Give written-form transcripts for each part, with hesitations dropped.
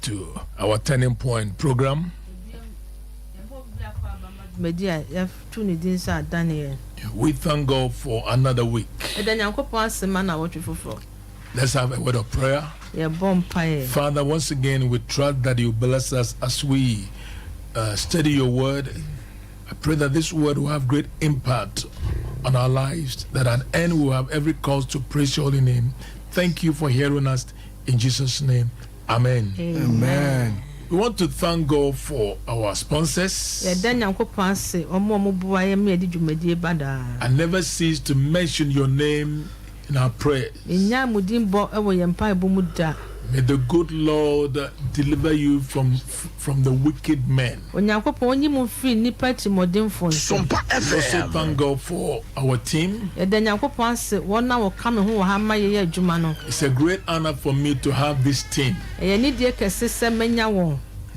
to our Turning Point program. We thank God for another week. Let's have a word of prayer. Father, once again, we trust that you bless us as we study your word. I pray that this word will have great impact on our lives, that at the end we will have every cause to praise your holy name. Thank you for hearing us. In Jesus' name, amen. Amen. We want to thank God for our sponsors. I never cease to mention your name in our prayers. May the good Lord deliver you from the wicked men. Sompa FM. Also thank God for our team. It's a great honor for me to have this team.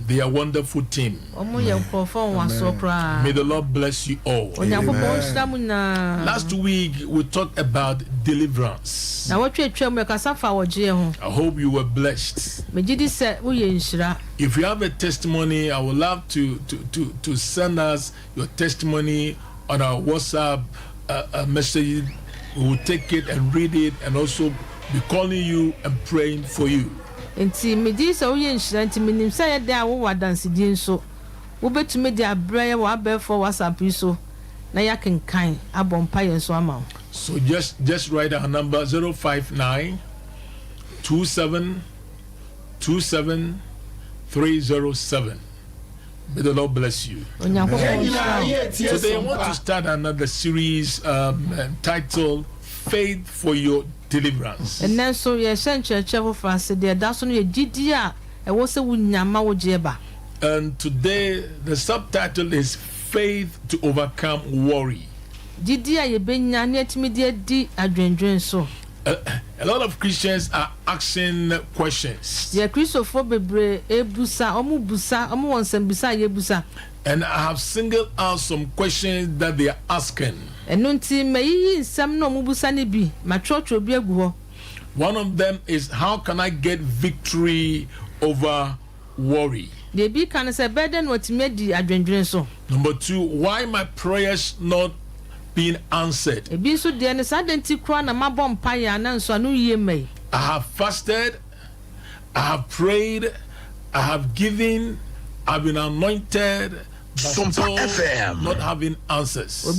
They are a wonderful team. Amen. May the Lord bless you all. Amen. Last week we talked about deliverance. I hope you were blessed. If you have a testimony, I would love to send us your testimony on our WhatsApp message. We will take it and read it and also be calling you and praying for you. Enti medi so ye nhira enti minim say dey awo wadanse din so wo betumi dey abrɛ wa abɛ for WhatsApp so na yakenkan abompa ye so ama. So just write our number 059 27 27 307. May the Lord bless you. Today I want to start another series titled Faith for Your Deliverance. And then so ye shenche for us there that's no ye gidia e wo se wunyama wo jeba. And today the subtitle is Faith to Overcome Worry. Gidia ye benya na etimi di adwendwen so. A lot of Christians are asking questions. Ye Christopher bebre ebusa omu busa omu wonsem busa ye busa. And I have singled out some questions that they are asking. One of them is, how can I get victory over worry? Number two, why my prayers not being answered? I have fasted, I have prayed, I have given, I've been anointed, Sompa FM. Not having answers. So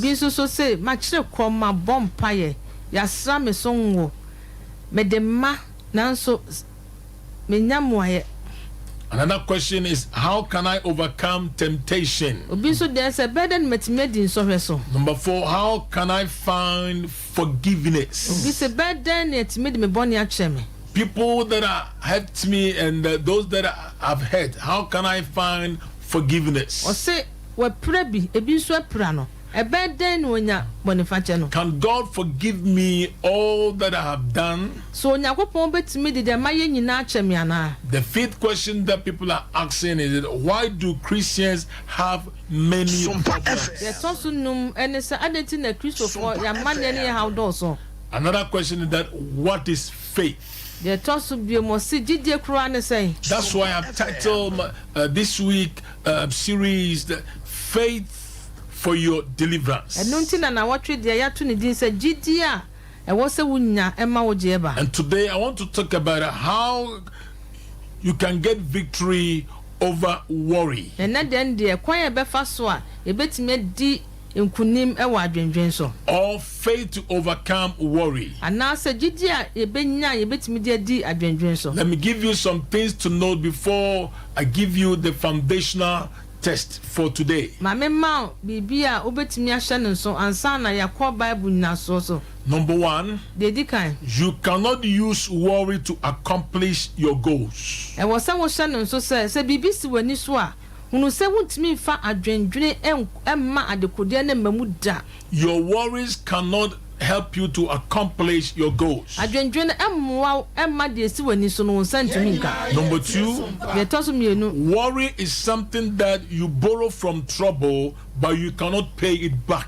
say machire koma bompaye yasra me sonwo medema nanso menyamoaye. Another question is, how can I overcome temptation? So there's a burden metimedi so. Number four, how can I find forgiveness? This a burden it made me boni acheme. People that have hurt me and those that have hurt, how can I find forgiveness? Or say we prebi ebi so prano e beden wonya bonifache no. Can God forgive me all that I have done? So nyakopon betimi de maye nyina achemi ana. The fifth question that people are asking is, why do Christians have many problems? The tosunum enesa adeti na Christopher ya mane ne how do so. Another question is that, what is faith? That's why I've titled this week series Faith for Your Deliverance. And today I want to talk about how you can get victory over worry. Or faith to overcome worry. Let me give you some things to know before I give you the foundational test for today. Number one, you cannot use worry to accomplish your goals. Your worries cannot help you to accomplish your goals. Number two, worry is something that you borrow from trouble, but you cannot pay it back.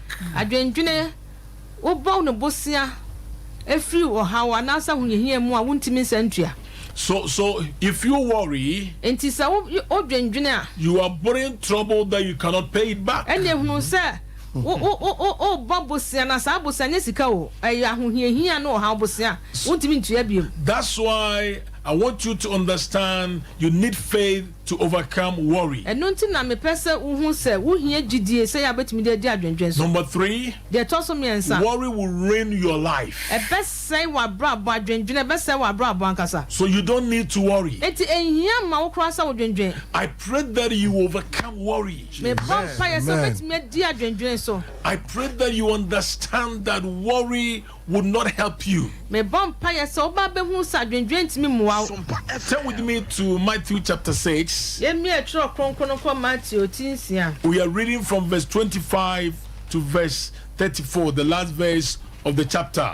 So if you worry, you are bringing trouble that you cannot pay it back. That's why I want you to understand you need faith to overcome worry. Number 3, worry will ruin your life. So you don't need to worry. I pray that you overcome worry. I pray that you understand that worry would not help you. Turn with me to Matthew chapter 6. We are reading from verse 25 to verse 34, the last verse of the chapter.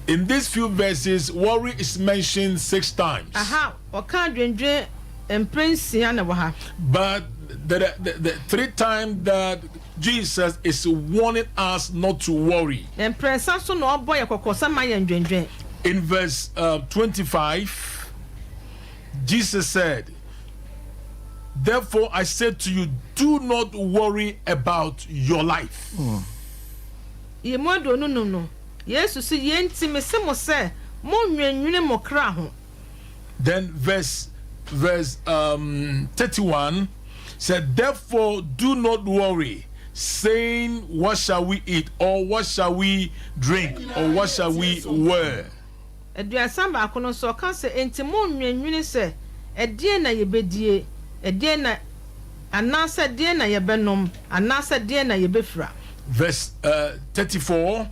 In these few verses, worry is mentioned 6 times. But the 3 times that Jesus is warning us not to worry. In verse 25, Jesus said, "Therefore I said to you, do not worry about your life." Then verse 31 said, "Therefore do not worry, saying, what shall we eat, or what shall we drink, or what shall we wear?" Verse 34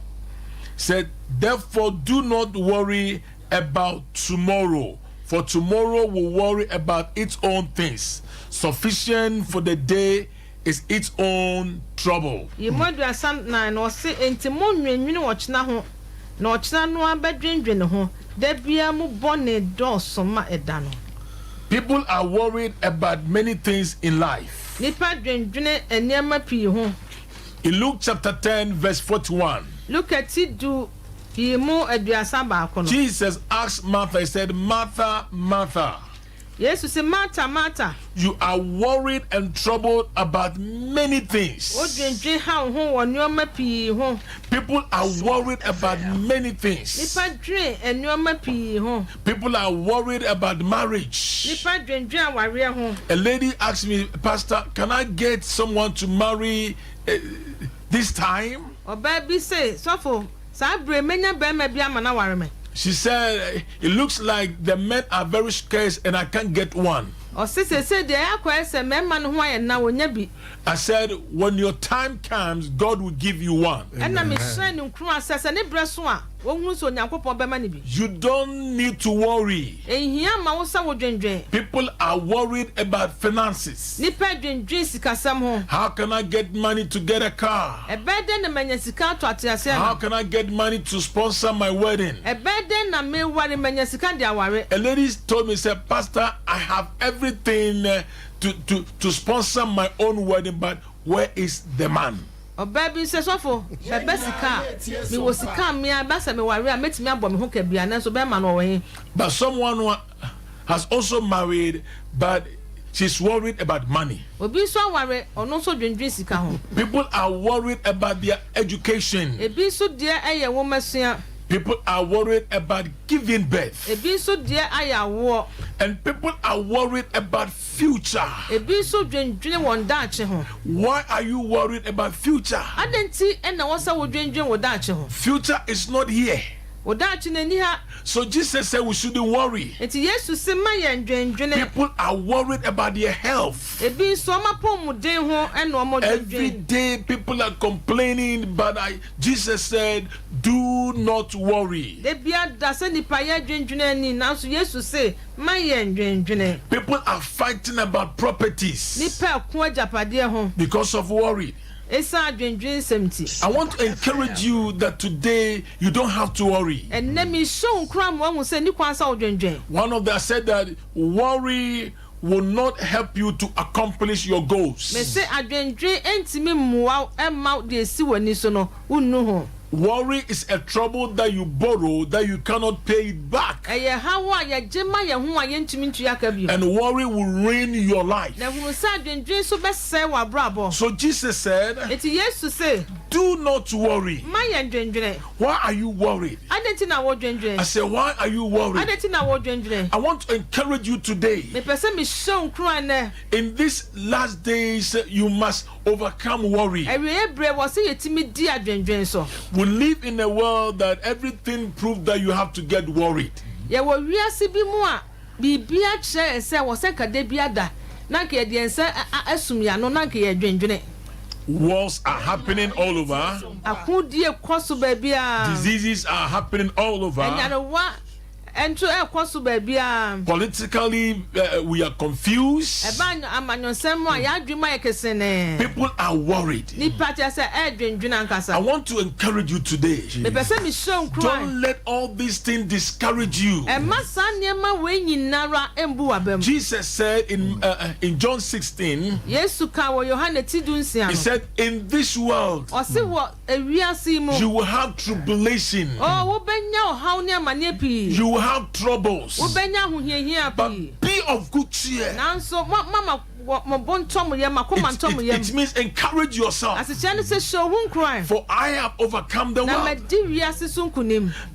said, "Therefore do not worry about tomorrow, for tomorrow will worry about its own things. Sufficient for the day is its own trouble." People are worried about many things in life. In Luke chapter 10 verse 41, Jesus asked Martha, he said, "Martha, Martha, Jesus, Martha, Martha, you are worried and troubled about many things." People are worried about many things. People are worried about marriage. A lady asked me, "Pastor, can I get someone to marry this time?" She said, "It looks like the men are very scarce and I can't get one." I said, "When your time comes, God will give you one." You don't need to worry. People are worried about finances. How can I get money to get a car? How can I get money to sponsor my wedding? A lady told me, said, "Pastor, I have everything to sponsor my own wedding, but where is the man?" But someone has also married, but she's worried about money. People are worried about their education. People are worried about giving birth. And people are worried about future. Why are you worried about future? Future is not here. So Jesus said we shouldn't worry. People are worried about their health. Every day people are complaining, but Jesus said, "Do not worry." People are fighting about properties because of worry. I want to encourage you that today you don't have to worry. One of them said that worry will not help you to accomplish your Worry is a trouble that you borrow that you cannot pay it back. And worry will ruin your life. So Jesus said, do not worry. Why are you worried? I said, why are you worried? I want to encourage you today. In these last days, you must overcome worry. We live in a world that everything proves that you have to get worried. Wars are happening all over. Diseases are happening all over. Politically, we are confused. People are worried. I want to encourage you today. Don't let all these things discourage you. Jesus said in John 16, he said, in this world, you will have tribulation. You will have troubles, but be of good cheer. It means encourage yourself, for I have overcome the world.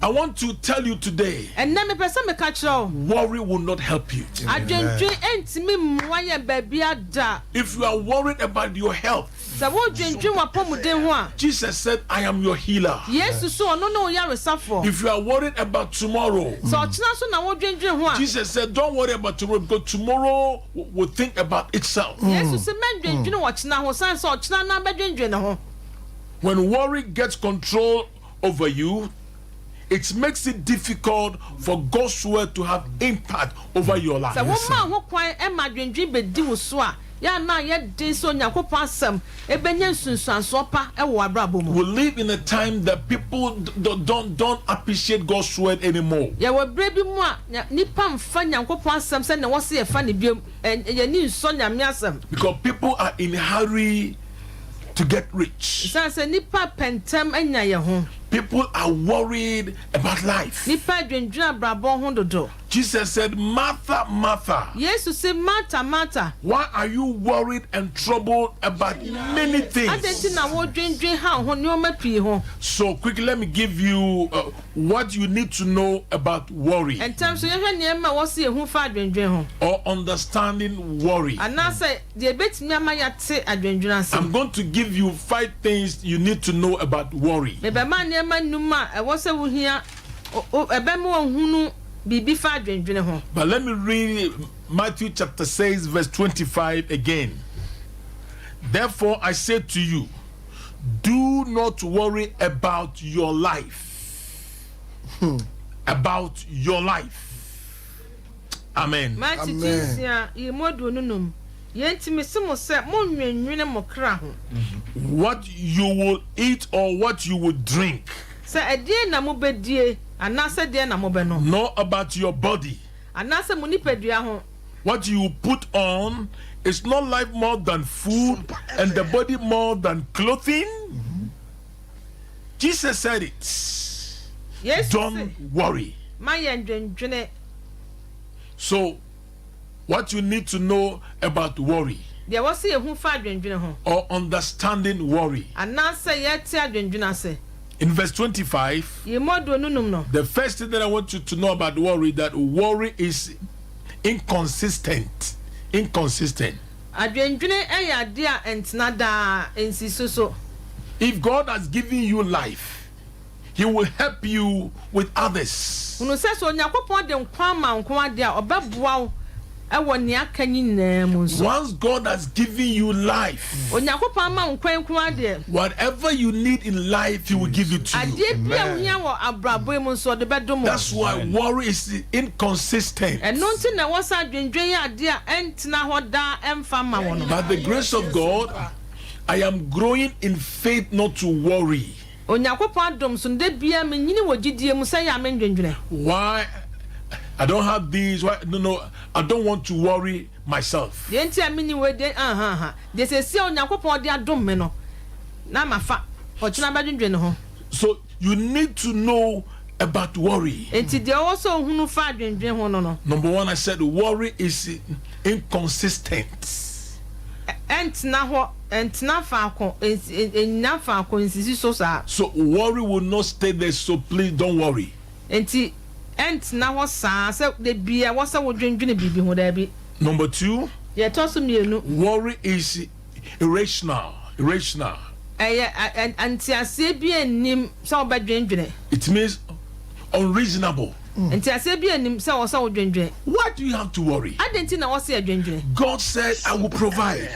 I want to tell you today, worry will not help you. If you are worried about your health, Jesus said, I am your healer. If you are worried about tomorrow, Jesus said, don't worry about tomorrow, because tomorrow will think about itself. When worry gets control over you, it makes it difficult for God's word to have impact over your life. We live in a time that people don't appreciate God's word anymore. Because people are in a hurry to get rich. People are worried about life. Jesus said, Martha, Martha. Martha. Why are you worried and troubled about many things? So quickly, let me give you what you need to know about worry, or understanding worry. I'm going to give you 5 things you need to know about worry. But let me read Matthew chapter 6 verse 25 again. Therefore I say to you, do not worry about your life. About your life. Amen. Amen. What you will eat or what you will drink, nor about your body, what you will put on. Is not life more than food, and the body more than clothing? Jesus said it. Yes. Don't worry. So what you need to know about worry, or understanding worry, in verse 25, the first thing that I want you to know about worry, that worry is inconsistent. If God has given you life, He will help you with others. Once God has given you life, whatever you need in life, He will give it to you. That's why worry is inconsistent. By the grace of God, I am growing in faith not to worry. Why? I don't have these. Why? No, I don't want to worry myself. So you need to know about worry. Number one, I said worry is inconsistent. So worry will not stay there, so please don't worry. Number two, worry is irrational. It means unreasonable. Why do you have to worry? God said, I will provide.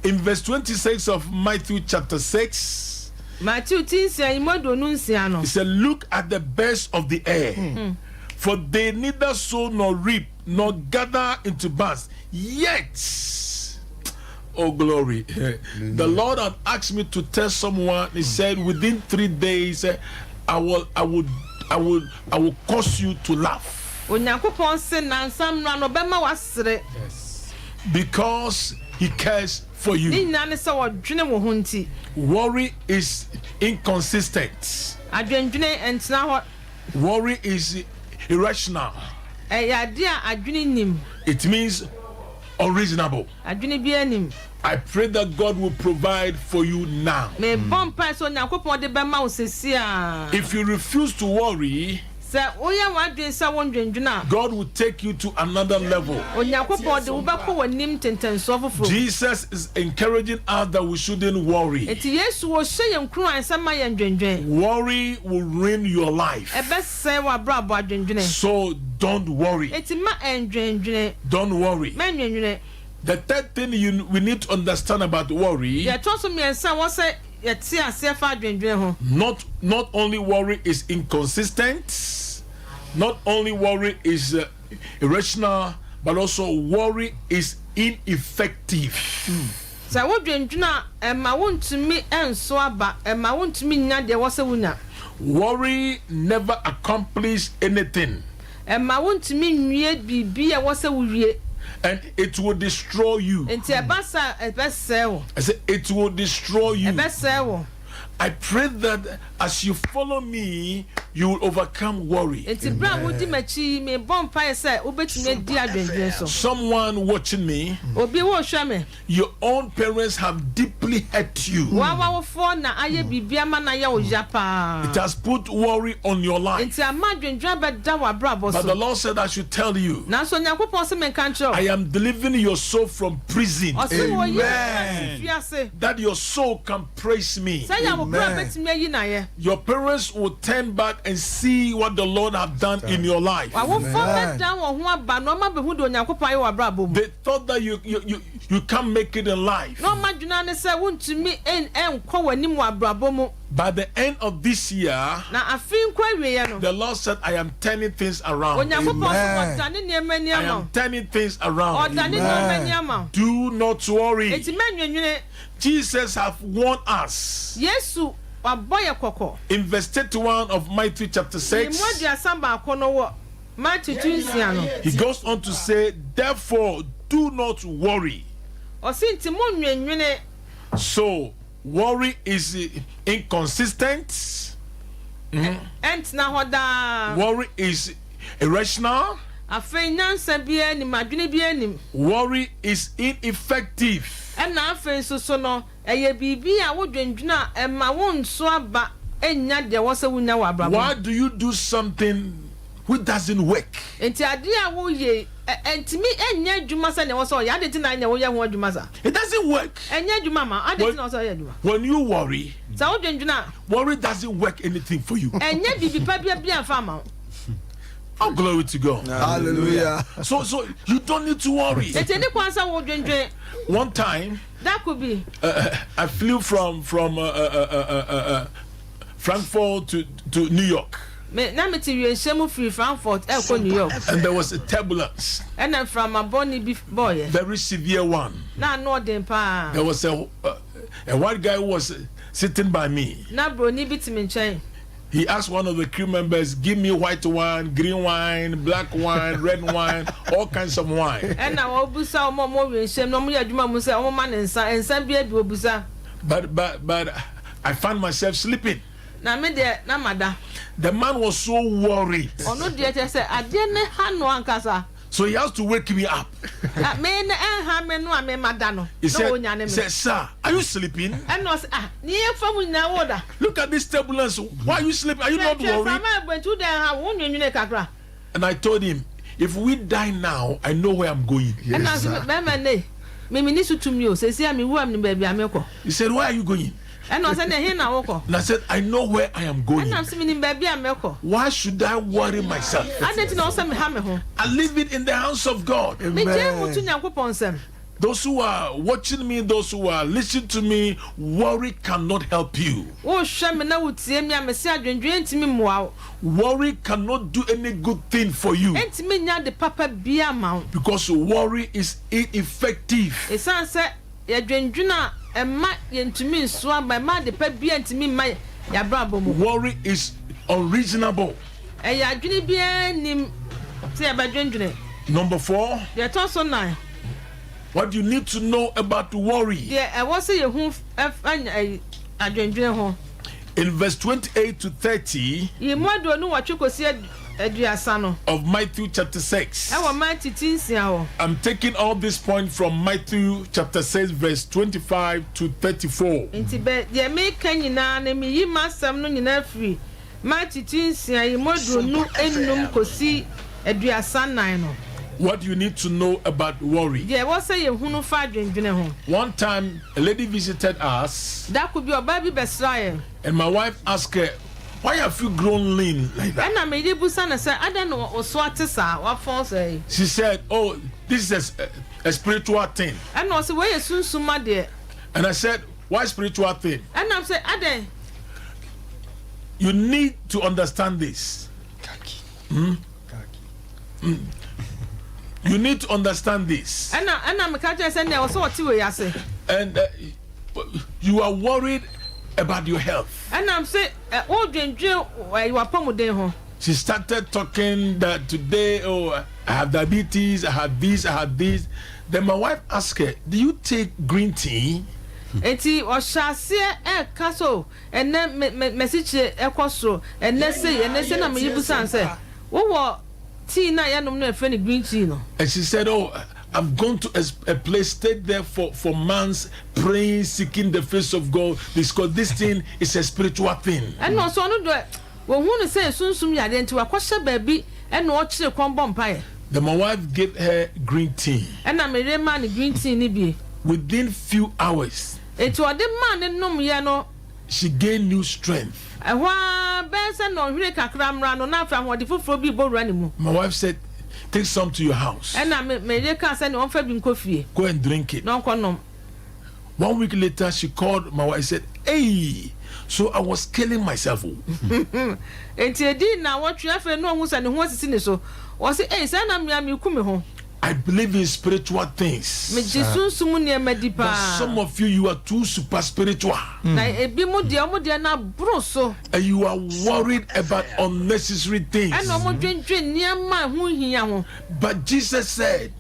In verse 26 of Matthew chapter 6, he said, look at the birds of the air, for they neither sow nor reap nor gather into barns, yet, oh glory, the Lord had asked me to tell someone. He said, within 3 days, I will cause you to laugh. Yes. Because he cares for you. Worry is inconsistent. Worry is irrational. It means unreasonable. I pray that God will provide for you now. If you refuse to worry, God will take you to another level. Jesus is encouraging us that we shouldn't worry. Worry will ruin your life. So don't worry. Don't worry. The third thing we need to understand about worry, not only worry is inconsistent, not only worry is irrational, but also worry is ineffective. Worry never accomplishes anything, and it will destroy you. I said it will destroy you. I pray that as you follow me, you will overcome worry. Someone watching me, your own parents have deeply hurt you. It has put worry on your life. But the Lord said I should tell you, I am delivering your soul from prison. Amen. That your soul can praise me. Amen. Your parents will turn back and see what the Lord has done in your life. They thought that you can't make it in life. By the end of this year, the Lord said, I am turning things around. Amen. I am turning things around. Amen. Do not worry. Jesus has warned us. In verse 31 of Matthew chapter 6, he goes on to say, therefore, do not worry. So, worry is inconsistent. Worry is irrational. Worry is ineffective. Why do you do something which doesn't work? It doesn't work. When you worry, worry doesn't work anything for you. Oh, glory to God. Hallelujah. So you don't need to worry. One time, that could be. I flew from Frankfurt to New York. And there was a turbulence. And then from a bonny boy, very severe one. There was a white guy who was sitting by me. He asked one of the crew members, give me white wine, green wine, black wine, red wine, all kinds of wine. But I found myself sleeping. Na me de na mada. The man was so worried. Ono de che say ade ne ha no ankasa. So he has to wake me up. Me na ha me no ame mada no. He said, sir, are you sleeping? And was ni e famu na woda. Look at this turbulence. Why are you sleeping? Are you not worried? And I told him, if we die now, I know where I'm going. Yes, he said, where are you going? And I said, I know where I am going. Why should I worry myself? I leave it in the hands of God. Amen. Those who are watching me, those who are listening to me, worry cannot help you. Worry cannot do any good thing for you. Because worry is ineffective. Worry is unreasonable. Number 4. What you need to know about worry. In verse 28 to 30 of Matthew chapter 6. I'm taking all this point from Matthew chapter 6 verse 25 to 34. What you need to know about worry. One time, a lady visited us, and my wife asked her, why have you grown lean like that? She said, oh, this is a spiritual thing. And I said, why spiritual thing? You need to understand this. You need to understand this. And you are worried about your health. She started talking that today, oh, I have diabetes, I have this, I have this. Then my wife asked her, do you take green tea? And then message and let's say and she said, oh, I've gone to a place, stayed there for months, praying, seeking the face of God, because this thing is a spiritual thing. And also, then my wife gave her green tea. And I'm a man green tea. Within few hours, she gained new strength. My wife said, take some to your house. Go and drink it. 1 week later, she called my wife and said, hey, so I was killing myself. I believe in spiritual things. But some of you are too super spiritual. And you are worried about unnecessary things. But Jesus said,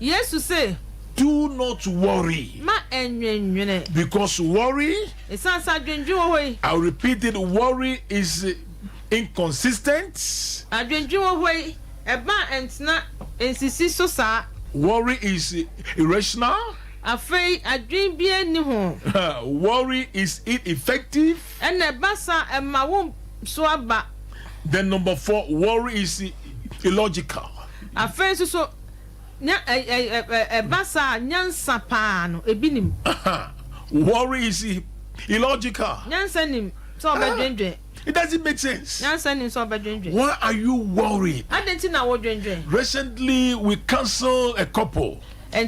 do not worry. Because worry, I'll repeat it, worry is inconsistent. Worry is irrational. Worry is ineffective. Then number 4, worry is illogical. Worry is illogical. It doesn't make sense. Why are you worried? Recently, we canceled a couple. The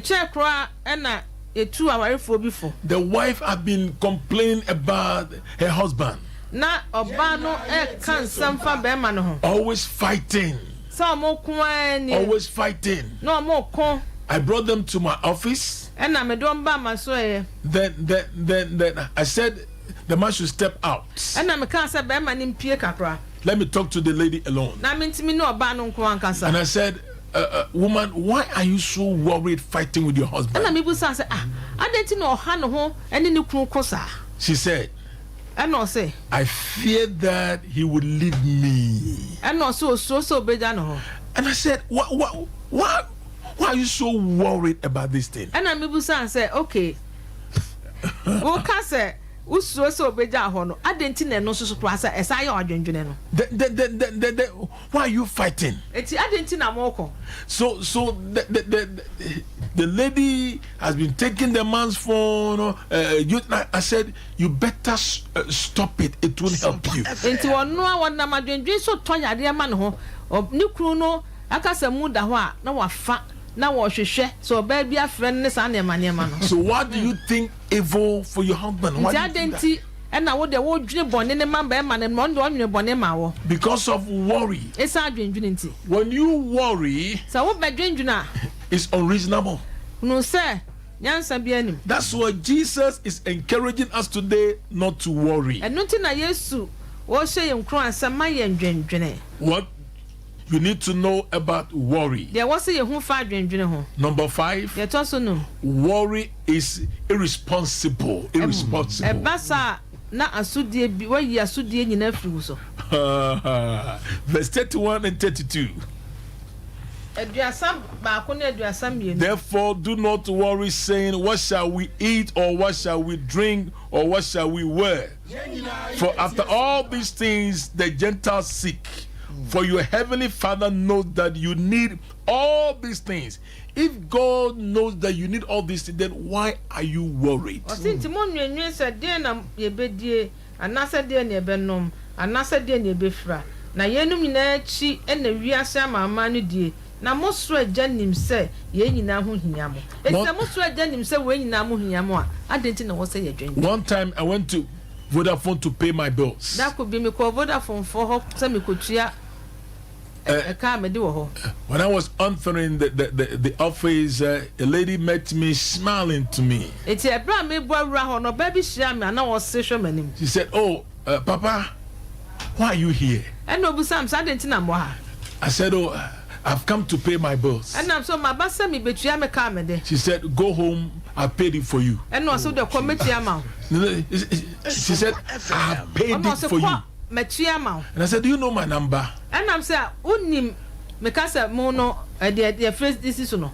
wife had been complaining about her husband. Always fighting. Always fighting. I brought them to my office. Then I said, the man should step out. Let me talk to the lady alone. And I said, woman, why are you so worried fighting with your husband? She said, And no say. I fear that he would leave me. And no so beja no. And I said, why are you so worried about this thing? And I mebusa say, okay. Wo ka say so beja ho no. Adenti no so plasa esa ya odwendwene no. Why are you fighting? Eti adenti na moko. So the lady has been taking the man's phone. I said, you better stop it. It won't help you. Enti wono a wona madwendwen so tonyade ma ne ho. Ni kru no akasa mu da ho a na wafa na wo hwehwe so ba bia friend ne sa na ema no. So what do you think evil for your husband? Why adenti and now they would dream bonnet and man and one on bonnet maw. Because of worry. It's our dream. When you worry, so what by dream is unreasonable. No, sir. That's why Jesus is encouraging us today not to worry. And nothing I used to what say and cry some my dream. What you need to know about worry. There was a who 5 dream. Number 5. Yet also no. Worry is irresponsible. Bassa. Na asudie bi wa yi asudie nyina firu so. Verse 31 and 32. Aduasam ba ko na aduasam ye. Therefore do not worry saying, what shall we eat, or what shall we drink, or what shall we wear? For after all these things the Gentiles seek. For your heavenly Father knows that you need all these things. If God knows that you need all these things, then why are you worried? Na yenum nyina chi na wiase amama no die na mosro agya nim se ye nyina ho hia mo ese mosro agya nim se we nyina mo hia mo a adenti na wo se ye dwen. One time I went to Vodafone to pay my bills. That could be me call Vodafone for ho se me kotua when I was entering the office, a lady met me smiling to me. She said, oh, Papa, why are you here? I said, oh, I've come to pay my bills. She said, go home, I paid it for you. She said, I paid it for you. And I said, do you know my number? And I'm saying, unim mekasa mono the phrase this is no.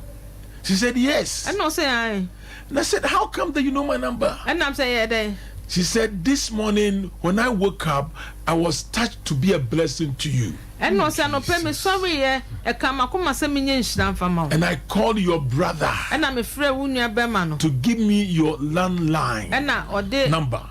She said, yes. And no say I. And I said, how come that you know my number? And I'm saying, yeah, then. She said, this morning when I woke up, I was touched to be a blessing to you. And no say no pay me sorry and I called your brother. And I'm afraid to give me your landline number.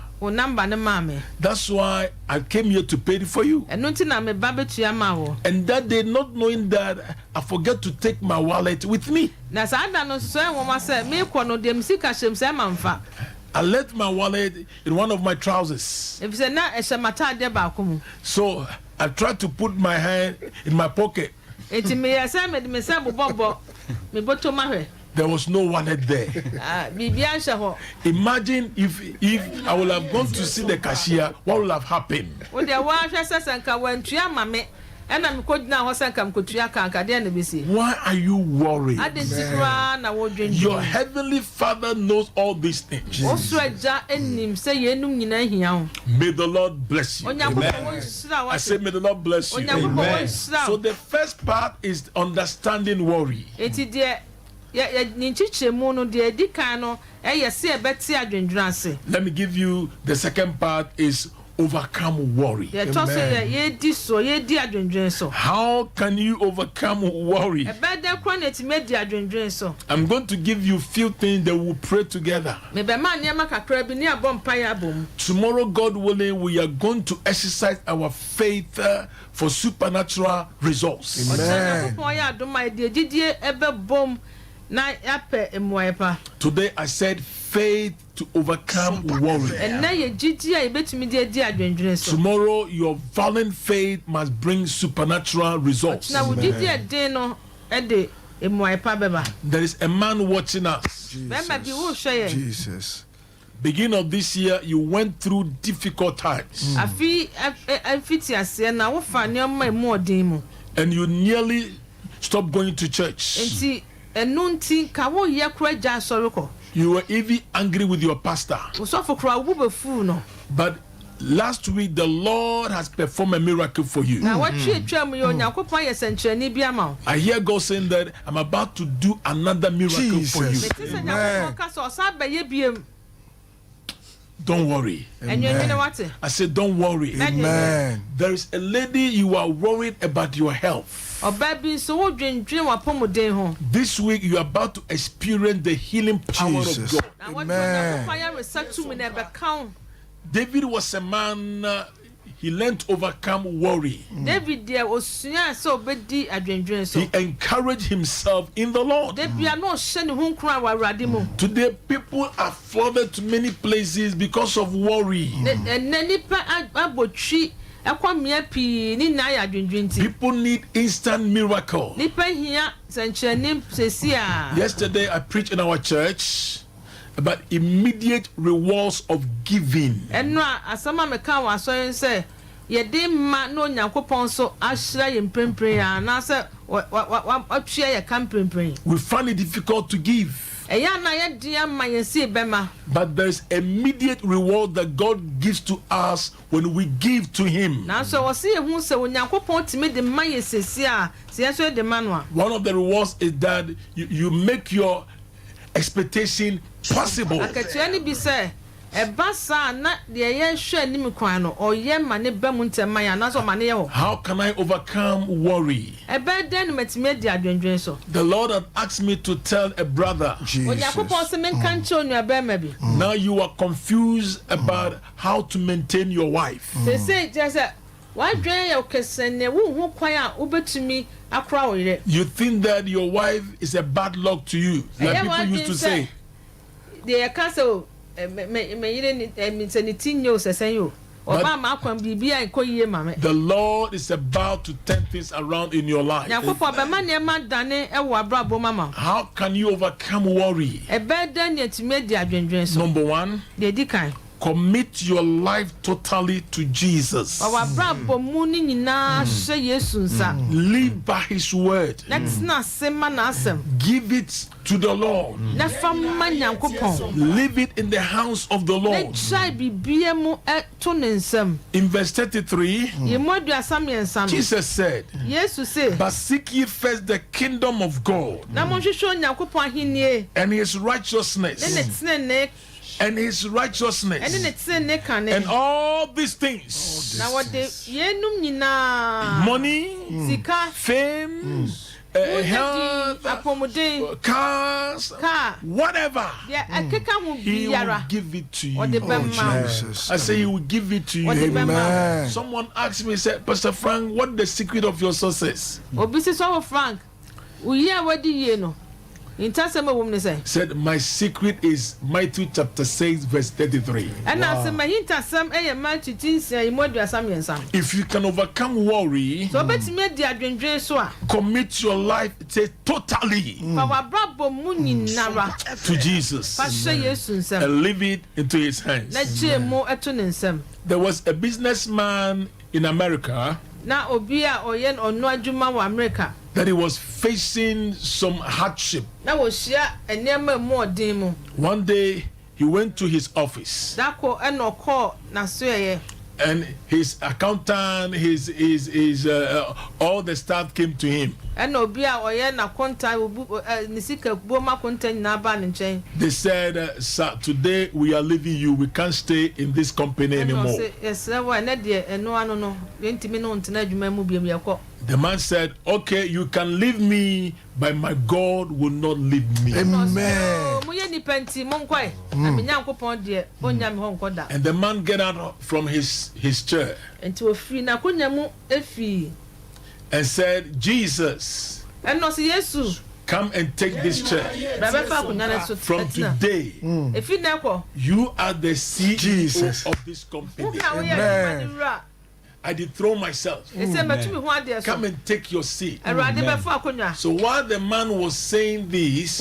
That's why I came here to pay it for you. And that day, not knowing that, I forgot to take my wallet with me. I left my wallet in one of my trousers. So I tried to put my hand in my pocket. There was no wallet there. Imagine if I would have gone to see the cashier, what would have happened? Why are you worried? Your heavenly Father knows all these things. May the Lord bless you. Amen. I say, may the Lord bless you. Amen. So the first part is understanding worry. Let me give you the second part is overcome worry. How can you overcome worry? I'm going to give you a few things that we'll pray together. Tomorrow, God willing, we are going to exercise our faith for supernatural results. Amen. Today I said faith to overcome worry. Tomorrow your violent faith must bring supernatural results. There is a man watching us. Jesus. Beginning of this year, you went through difficult times. And you nearly stopped going to church. You were even angry with your pastor. But Last week, the Lord has performed a miracle for you. I hear God saying that I'm about to do another miracle for you. Don't worry. I said, don't worry. Amen. There is a lady you are worried about your health. This week, you are about to experience the healing power of God. Amen. David was a man, he learned to overcome worry. He encouraged himself in the Lord. Today, people are flooded to many places because of worry. People need instant miracle. Yesterday, I preached in our church about immediate rewards of giving. We find it difficult to give. But there's immediate reward that God gives to us when we give to Him. One of the rewards is that you make your expectation possible. How can I overcome worry? The Lord had asked me to tell a brother. Now you are confused about how to maintain your wife. You think that your wife is a bad luck to you, like people used to say. The Lord is about to turn things around in your life. How can you overcome worry? Number one, commit your life totally to Jesus. Live by His word. Give it to the Lord. Leave it in the house of the Lord. In verse 33, Jesus said, but seek ye first the kingdom of God and His righteousness. And His righteousness, and all these things, money, fame, health, cars, whatever, He will give it to you. I say He will give it to you. Amen. Someone asked me, said, Pastor Frank, what is the secret of your success? Said, my secret is Matthew chapter 6 verse 33. If you can overcome worry, commit your life totally to Jesus and leave it into His hands. There was a businessman in America that he was facing some hardship. One day he went to his office and his accountant, all the staff came to him. They said, sir, today we are leaving you. We can't stay in this company anymore. The man said, okay, you can leave me, but my God will not leave me. Amen. And the man get out from his chair and said, Jesus, come and take this chair. From today, you are the CEO of this company. Amen. I dethrone myself. Come and take your seat. Amen. So while the man was saying this,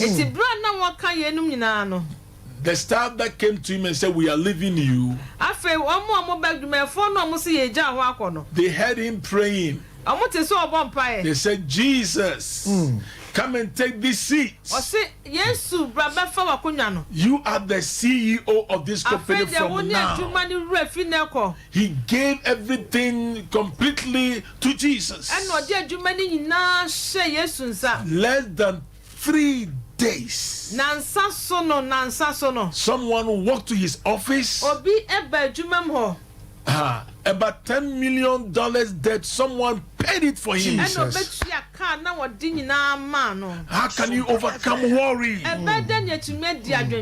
the staff that came to him and said, we are leaving you, they heard him praying. They said, Jesus, Come and take this seat. You are the CEO of this company from now. He gave everything completely to Jesus. Less than 3 days. Someone walked to his office. About $10 million debt. Someone paid it for him. Jesus. How can you overcome worry?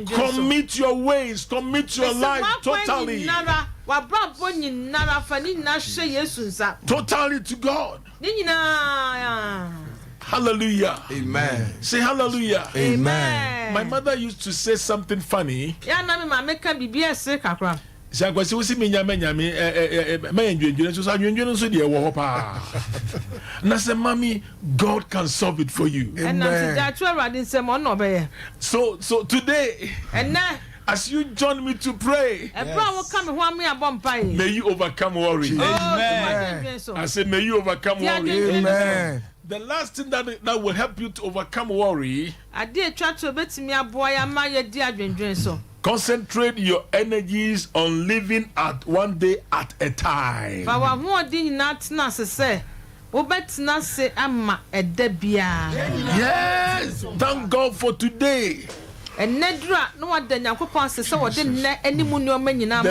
Commit your ways, commit your life totally. Totally to God. Hallelujah. Amen. Say hallelujah. Amen. My mother used to say something funny. She said, "We see me nyame nyame so so dey wo ho pa." Na say, "Mommy, God can solve it for you." Amen. So today, as you join me to pray, may you overcome worry. Amen. I say, may you overcome worry. Amen. The last thing that will help you to overcome worry, concentrate your energies on living at one day at a time. Yes, thank God for today. The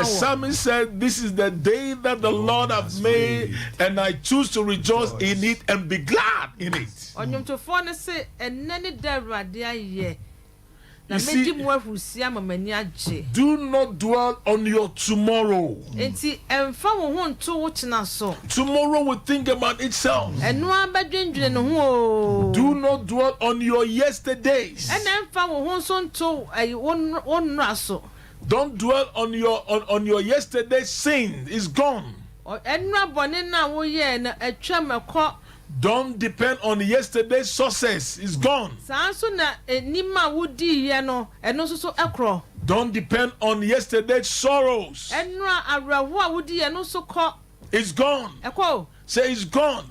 psalmist said, "This is the day that the Lord has made, and I choose to rejoice in it and be glad in it." You see, do not dwell on your tomorrow. Tomorrow will think about itself. Do not dwell on your yesterdays. Don't dwell on your yesterday's sin. It's gone. Don't depend on yesterday's success. It's gone. Don't depend on yesterday's sorrows. It's gone. Say it's gone.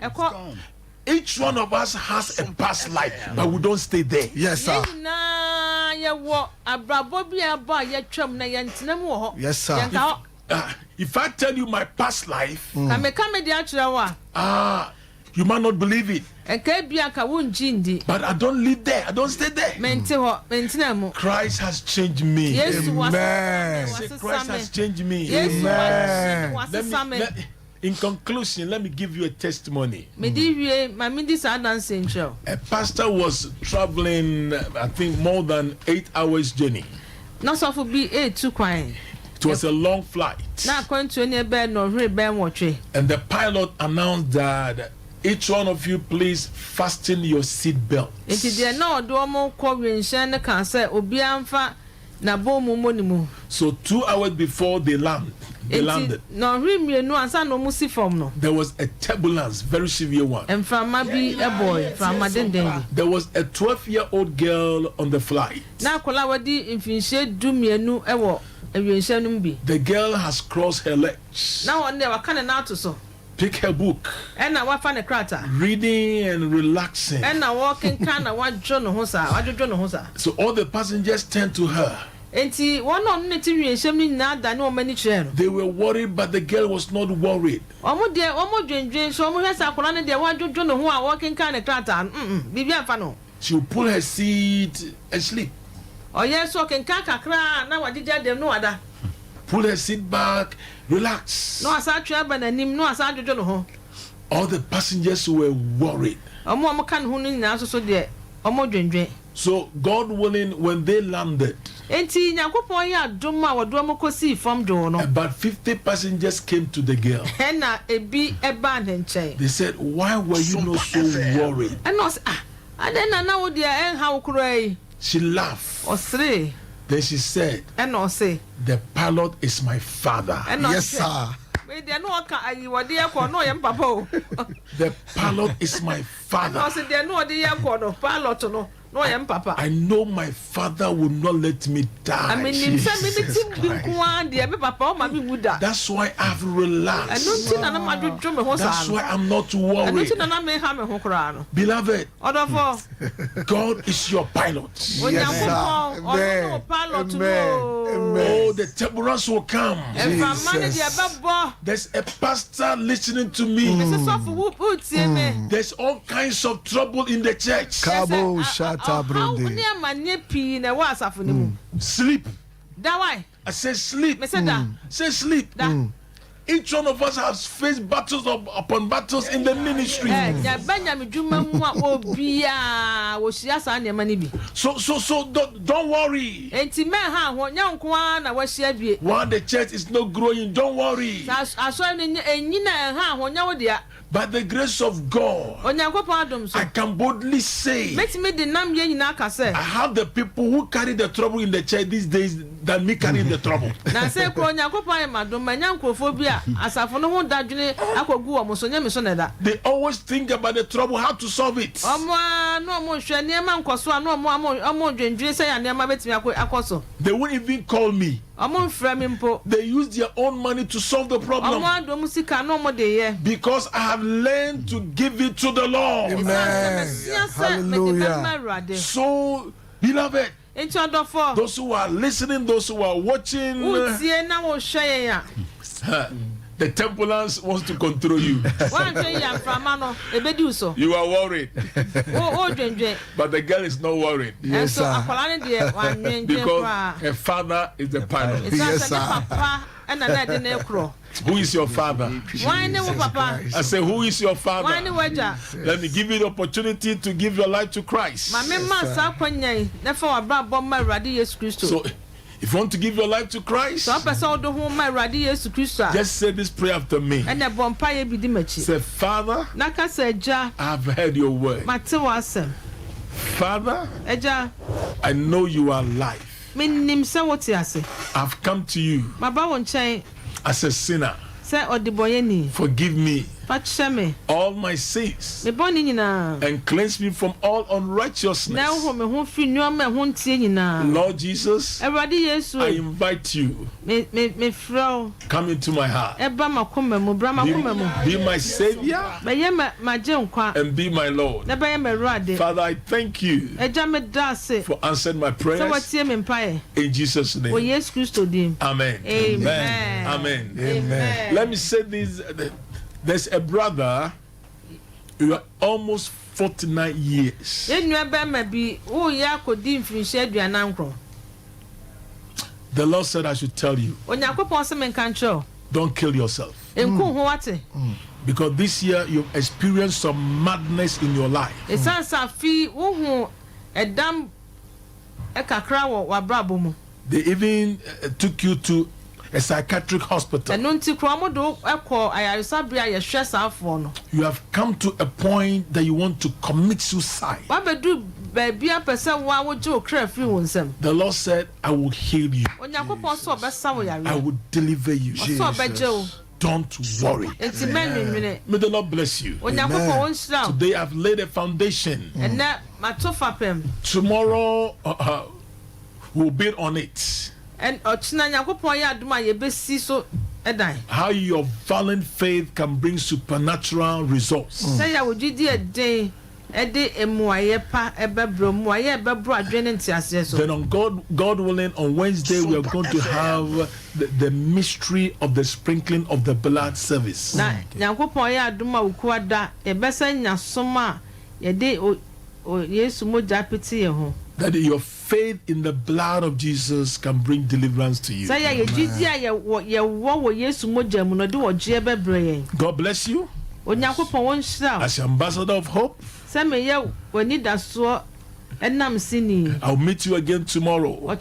Each one of us has a past life, but we don't stay there. Yes, sir. Yes, sir. If I tell you my past life, you might not believe it. But I don't live there. I don't stay there. Christ has changed me. Amen. Christ has changed me. Amen. In conclusion, let me give you a testimony. A pastor was traveling, I think, more than 8 hours journey. It was a long flight. And the pilot announced that each one of you, please fasten your seat belt. So 2 hours before they landed. There was a turbulence, very severe one. There was a 12-year-old girl on the flight. The girl has crossed her legs. Pick her book. Reading and relaxing. So all the passengers turned to her. They were worried, but the girl was not worried. She would pull her seat and sleep. Pull her seat back, relax. All the passengers were worried. So, God willing, when they landed, about 50 passengers came to the girl. They said, "Why were you not so worried?" She laughed. Then she said, "The pilot is my father." Yes, sir. The pilot is my father. no yam papa. I know my father will not let me die. I mean, him say me team be papa o ma me wuda. That's why I've relaxed. That's why I'm not worried. Beloved, God is your pilot. Yes, sir. Oh, the turbulence will come. There's a pastor listening to me. There's all kinds of trouble in the church. Kabo shata brode. Sleep. I say sleep. Say sleep. Each one of us has faced battles upon battles in the ministry. So don't worry. While the church is not growing, don't worry. By the grace of God, I can boldly say, I have the people who carry the trouble in the church these days than me carrying the trouble. They always think about the trouble, how to solve it. They won't even call me. They use their own money to solve the problem. Because I have learned to give it to the Lord. Amen. Hallelujah. So, beloved, those who are listening, those who are watching, the Templars wants to control you. You are worried. But the girl is not worried. Yes, sir. Because her father is the pilot. Yes, sir. Who is your father? I say, who is your father? Let me give you the opportunity to give your life to Christ. So, if you want to give your life to Christ, just say this prayer after me. Say, Father, I have heard your word. Father, I know you are life. I've come to you as a sinner. Forgive me all my sins and cleanse me from all unrighteousness. Lord Jesus, I invite you. Come into my heart. Be my Savior and be my Lord. Father, I thank you for answering my prayers in Jesus' name. Amen. Amen. Amen. Amen. Let me say this. There's a brother, you are almost 49 years. The Lord said I should tell you, don't kill yourself. Because this year you've experienced some madness in your life. They even took you to a psychiatric hospital. You have come to a point that you want to commit suicide. The Lord said, I will heal you. I will deliver you. Jesus. Don't worry. May the Lord bless you. Amen. Today I've laid a foundation. Tomorrow we'll build on it. How your violent faith can bring supernatural results. Then on God willing, on Wednesday we are going to have the mystery of the sprinkling of the blood service. That your faith in the blood of Jesus can bring deliverance to you. God bless you. As your ambassador of hope, I'll meet you again tomorrow.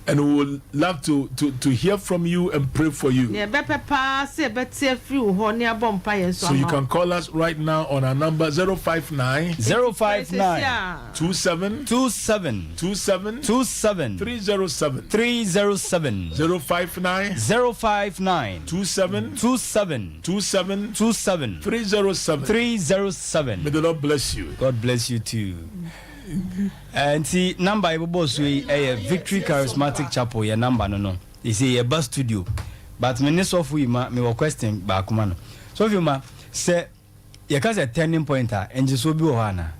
And we would love to hear from you and pray for you. So you can call us right now on our number 059 059 27 27 27 27 307 307 059 059 27 27 27 27 307 307. May the Lord bless you. God bless you too. And see number boss we a Victory Charismatic Chapel your number no. You see a bus studio. But me of we me question back man. So if you ma say you can say turning pointer and just will be ohana.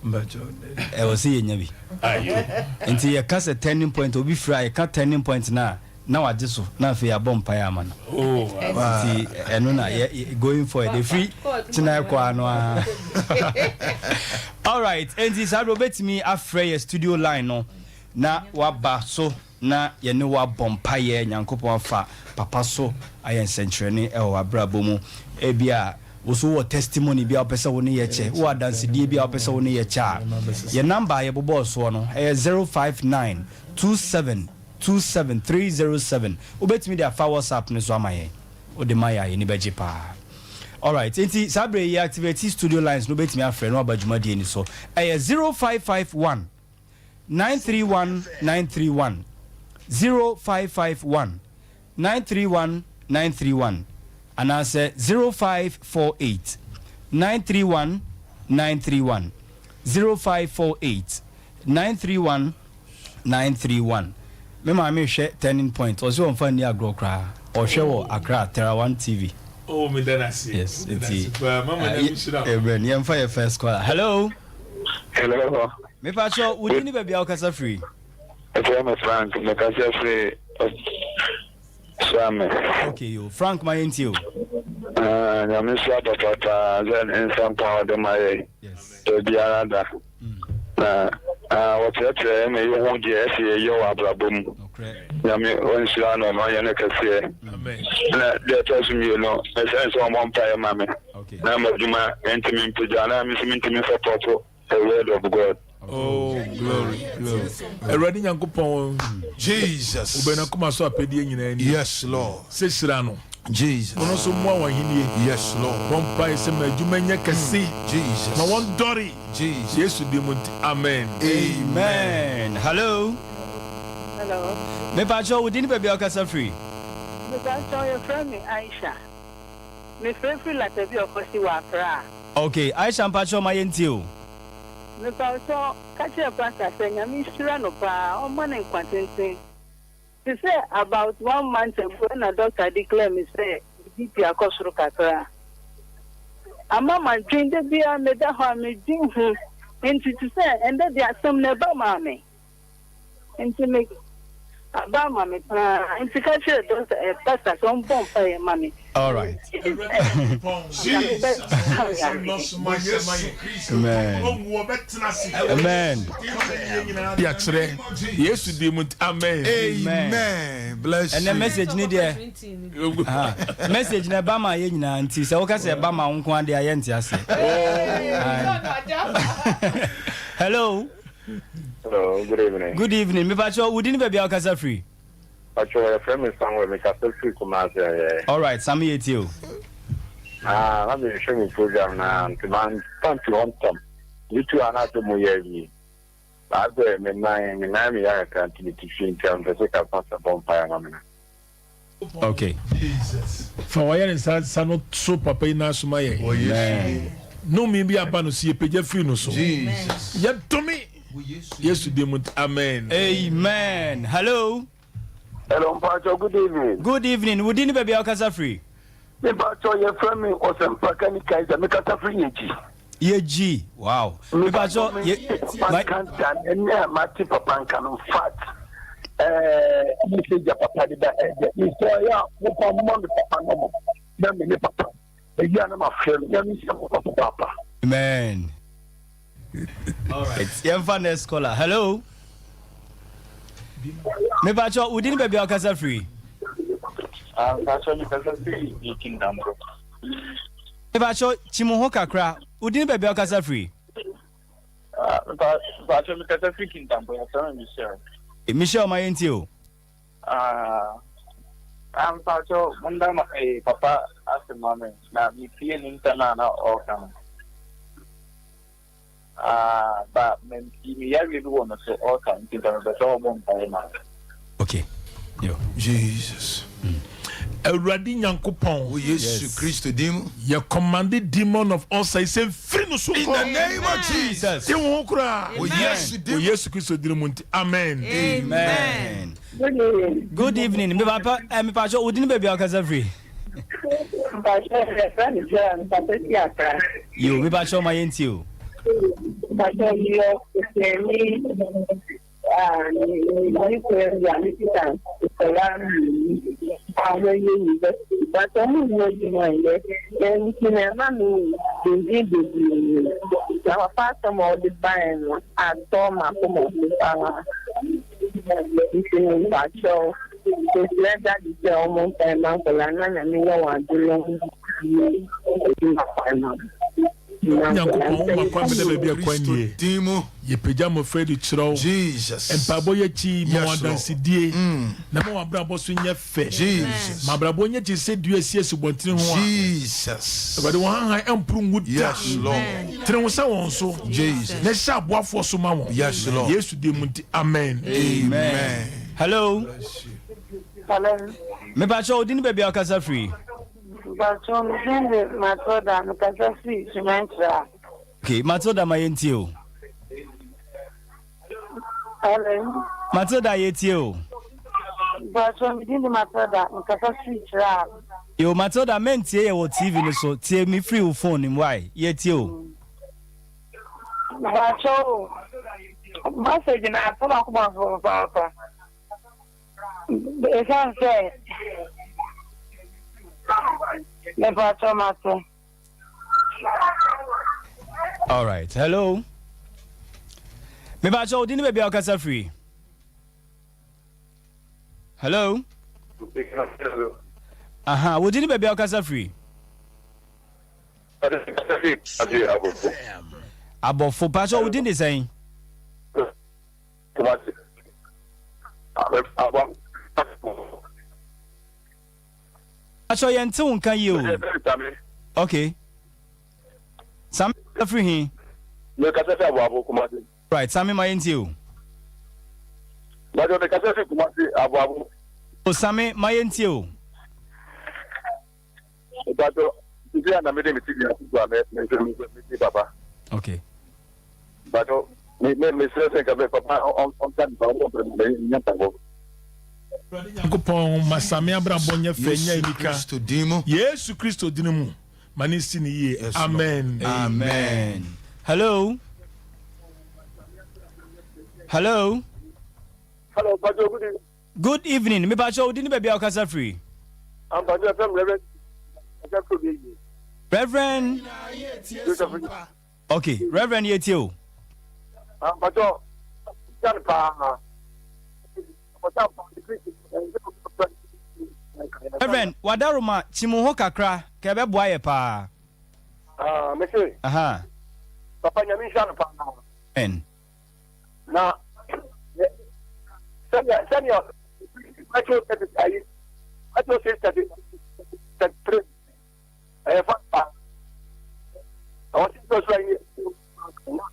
I will see you until you can say turning point will be free. You can't turning point now. Now I just now for your bomb fire man. Oh, see, and going for it. The free tonight. All right, and this I bet me afraid studio line no. Na waba so na ye ne wa bompaye nyankopon fa papa so ayen century e wa brabo mu e bia wo so wo testimony bia opese wo ne ye che wo dance die bia opese wo ne ye cha ye number ye bobo so no e 05927273007 obetimi dia fa WhatsApp ne so amaye o de maya ye ni beje pa. All right, enti sabre ye activate studio lines no betimi afre no abadwuma die ni so e 0551 931 931 0551 931 931 and answer 0548 931 931 0548 931 931. Me ma me share turning point also on fan near agro kra or share Accra Terra 1 TV. Oh, me then I see. Yes, it's Mama, first caller. Hello. Hello. Me pacho, would you never be out casa free? I'm Frank, me casa free. Okay, you Frank, my into you. I'm in Sompa, then in Sompa, the my to be another. What's that? You won't get you are blabum. Okay. Yami, when she are no, my Yanaka. That tells me, you know, I said so one time, mammy. Okay. Now, Majuma, intimate to Jana, Miss Intimate support the word of God. Oh, glory, glory. Already, Yankupon, Jesus. Ubena kuma so apedi nyina ni. Yes, Lord. Sesira no. Jesus. Ono so mo awahini. Yes, Lord. Bompa ise madwuma nya kase. Jesus. Ma won dori. Jesus. Yesu de mu. Amen. Amen. Hello. Hello. Me pacho, would you never be out casa free? Me pacho, your friend me Aisha. Me friend feel like a bit of course you are. Okay, Aisha pacho my into you. Me pacho, catch your pastor saying I'm no pa on money quantity. She said about 1 month ago when a doctor declared me say BP akosuru kakra. Mama drink the beer me da ho me drink into to say and that there are some never mommy. Into me about mommy into catch your doctor pastor some bomb for mommy. All right. Amen. Amen. Yatre. Yesu de mu. Amen. Amen. Bless you. And the message need there. Message na ba ma ye nyina nti se wo ka se ba ma nko ade aye nti ase. Hello. Hello, good evening. Good evening. Me pacho, would you never be out casa free? Pacho, your friend is somewhere, make a free command. All right, Sammy it you. I'm in a showing program now, to man, come to on them. You two are not to Muyevi. I've been in Miami, I can't be teaching them the second part of bonfire. Okay. Jesus. For why is that sano so papa ina sumaye? Oh, yes. No me be abano si peje free no so. Jesus. Yet to me. Yes, to them. Amen. Amen. Hello. Hello, Pacho, good evening. Good evening. Would you never be out casa free? Me Pacho, your friend me was some Pakani Kaiser, make a free Ye wow. Me pacho my cancer and yeah, my tip of can fat. Message papa did that. You say, yeah, papa, no, then me papa. The young my friend, young papa. Amen. All right. Next caller. Hello. Me pacho, would you be out casa free? Pacho, you can see the kingdom. Me pacho, Chimuho kakra, would you be out casa free? Pacho, you can see kingdom. Michelle. Michelle, my into you. I'm Pacho, Munda, papa, ask the mommy. Now, me feeling internal or come. But me every one so all time but all one time. Okay. Yo. Jesus. Awurade Nyankopon. Oh, yes. Christ dim. You commanded demon of all sides, say free no so in the name of Jesus. Ti wo kura. Yes, Yesu Kristo din mu nti. Amen. Amen. Good evening. Me papa, me pa so udin baby akasa free. Yo, me pa so my enti o. Nyankopɔn ma kwa me baby akwani Dimo ye pagya mo Fred chiro Jesus empabo ye chi mo wadansidie na mo wabrabo so nya fe Jesus ma brabo nya chi se dua sie subontene ho Jesus but one high empru nguda yes Lord tren wo sa won so Jesus na sha boafo so ma won yes Lord Yesu de munti amen Amen. Hello. Hello. Me pa so udin baby akasa free. Bacho mzende matoda mkasasi simentra. Okay, Matilda my enti o. Hello. Matilda yeti o. Bacho mzende matoda mkasasi tra. Yo Matilda mentie ye wo TV no so tie me free wo phone nim why yeti o. Bacho message na atoma kuma for papa. Esan say all right. Hello. Me ba cho dini baby akasa free. Hello. Aha, wo dini baby akasa free. Abofo pa cho wo dini saying. Acho yente unka yi o. Okay. Sam free here. Me kasa fe abo kumasi. Right, Sammy my yente o. Ma do me kasa fe kumasi abo. O Sammy my yente o. Bato ndi ana me de mi tigi ya me papa. Okay. Bato me se ka be papa on kan ba on me nyanta go. Nyankopɔn masame abrabɔ nya fe nya enika Yesu Kristo din mu mani si ni ye amen amen. Hello. Hello. Hello, Bato, good evening. Me ba cho dini baby akasa free. I'm Bato from Reverend. Okay, Reverend yeti o. Bato jan pa Reverend, wadaruma chimuho kakra kebe boaye pa. Monsieur. Aha. Papa nyami jan pa na. En. Na. Senior. Acho que aí. Acho que está de fa. I want to try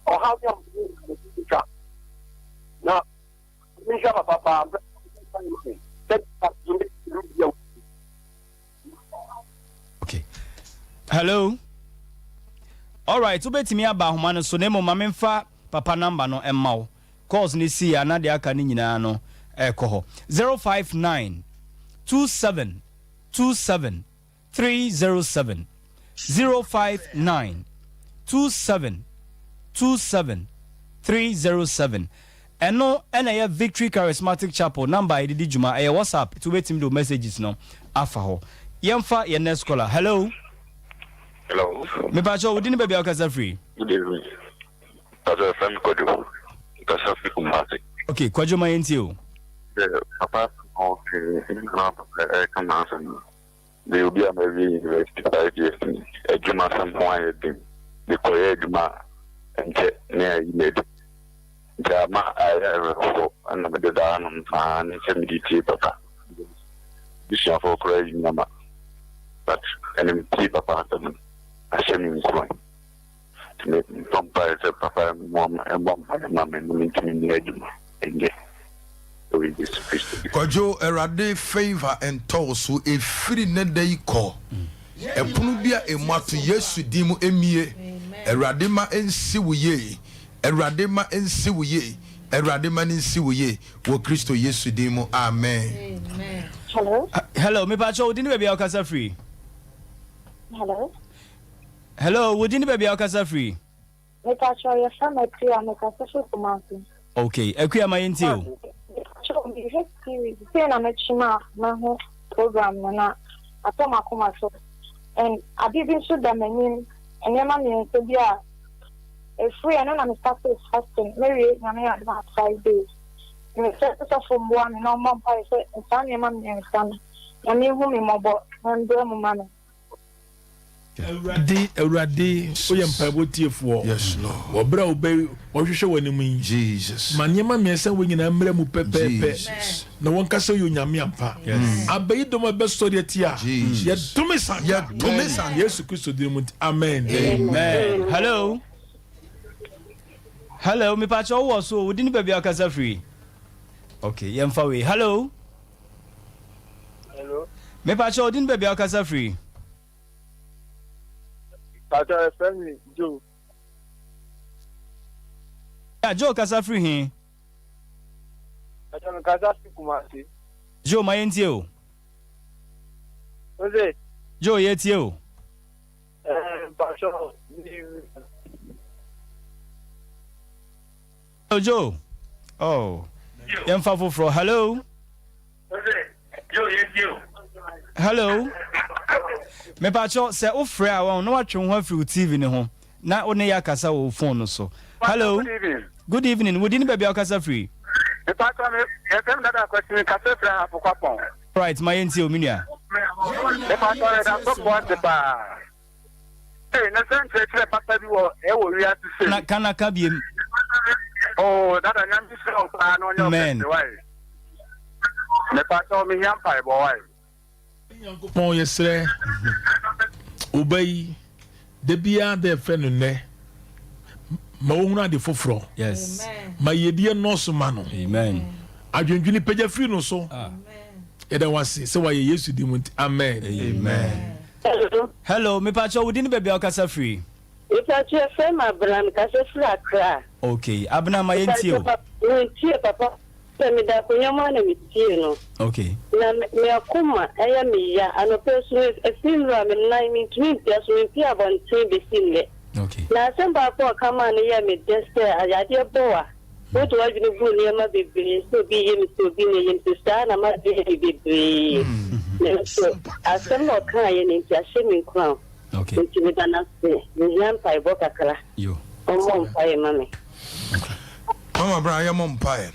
or how you na Misha papa. Okay. Hello. All right, so betimi aba homa no so nemo mamemfa papa number no emma calls ni si anade aka ni nyina no ekoho 059 27 27 307 059 27 27 307 eno ena ya Victory Charismatic Chapel number ididi juma e WhatsApp to betimi do messages no afa ho yemfa ye next caller. Hello. Hello. Me pacho we didn't baby akasa free. Good evening. That's a friend Kojo. That's a free kumasi. Okay, Kojo my enti o. Papa okay, come on. They will be a very university 5 years. A juma some point the Korea juma and get near you made. Jama I and the down and it's papa. This is for Korea mama. But and papa Ashemi is going to make Sompa as a papa, mom, and mom, and mom, and the and get Kojo erade favor and tosu e free ne day call. E punu bia e matu Yesu dimu emie. Awurade ma ensi wo ye. Awurade ma ensi wo ye. Awurade ma nsi wo ye. Wo Kristo Yesu din mu. Amen. Amen. Hello. Hello, me pacho wodi ni baby akasa free. Hello. Hello, wodi ni baby akasa free. Me pacho your son my prayer me kasa free for mountain. Okay, ekuya ma yentio. Pacho me just series. Say na me chima na ho program na atoma kuma so. And I didn't shoot them in and your man to be a free and I'm started fasting. Maybe I may have 5 days. You set us from one and no mom pie so and son your mom and son. And you whom in mobile and do money. Awurade oyɛ mpabotie fo. Yes, Lord. Obra obey ohwehwɛ wani mu. Jesus. Manyema miɛnsa wo nyina mmra mu pɛpɛpɛ. Na wɔn kasa yo nyame ampa. Abayi dɔm bɛ story atia. Yɛ tumi san. Yesu Kristo din mu. Amen. Amen. Hello. Hello, me pacho wo so wodi ni baby akasa free. Okay, yemfa we. Hello. Hello. Me pacho wodi ni baby akasa free. Pacho FM Joe. Yeah, Joe kasa free hin. Pacho kasa free Kumasi. Joe ma yentio. Oze. Joe yetio. Pacho. Oh, Joe. Oh. Yemfa foforo. Hello. Joe yetio. Hello. Me pacho se o frɛ a won no watwe ho afiri TV ne ho. Na o ne yakasa wo phone no so. Hello. Good evening. Good evening. Wodi ni baby akasa free. Me pacho me FM dada question kasa frɛ afokapon. Right, my yentio minua. Me pacho da so point ba. Hey, na sense papa bi wo e wo wi ase. Na kana ka biem. Oh, that I am just on your man. Me pacho me yam pai boy. Pon yesre. Obey. De bia de fe no ne. Ma wo hunu ade foforo. Yes. Ma yedie nurse ma no. Amen. Adwendwini pagya free no so. Amen. Eda wase se wa ye Yesu di mu. Amen. Amen. Hello. Hello, me pacho wodi ni baby akasa free. Pacho FM Abraham kasa free Accra. Okay, abna ma yentio. Yentio papa. Me da kunyama na mitie no. Okay. Na me akoma eya me ya anopeso efinra me nine me twin pia so me pia bontin be sinle. Okay. Na semba ko kama na ya me just ayade boa. What was you do near my baby so be him so be him to stand na ma baby. So asemba kan yen ntia shemi crown. Okay. Nti me dana se. Me yan pai boka kala. Yo. Omo pai mame. Mama bra ya mom pae.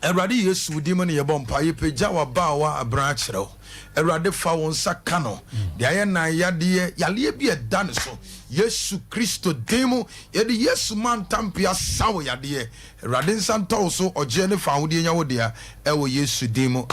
Awurade Yesu di mu ne ye bom pae pagya wa ba wa abra kyerɛw. Awurade fa won saka no. De aye na yade yale bi eda ne so. Yesu Kristo demu ye de Yesu man tampia sawo yade. Awurade nsanto so oje ne fa wo de nya wo de a e wo Yesu demu.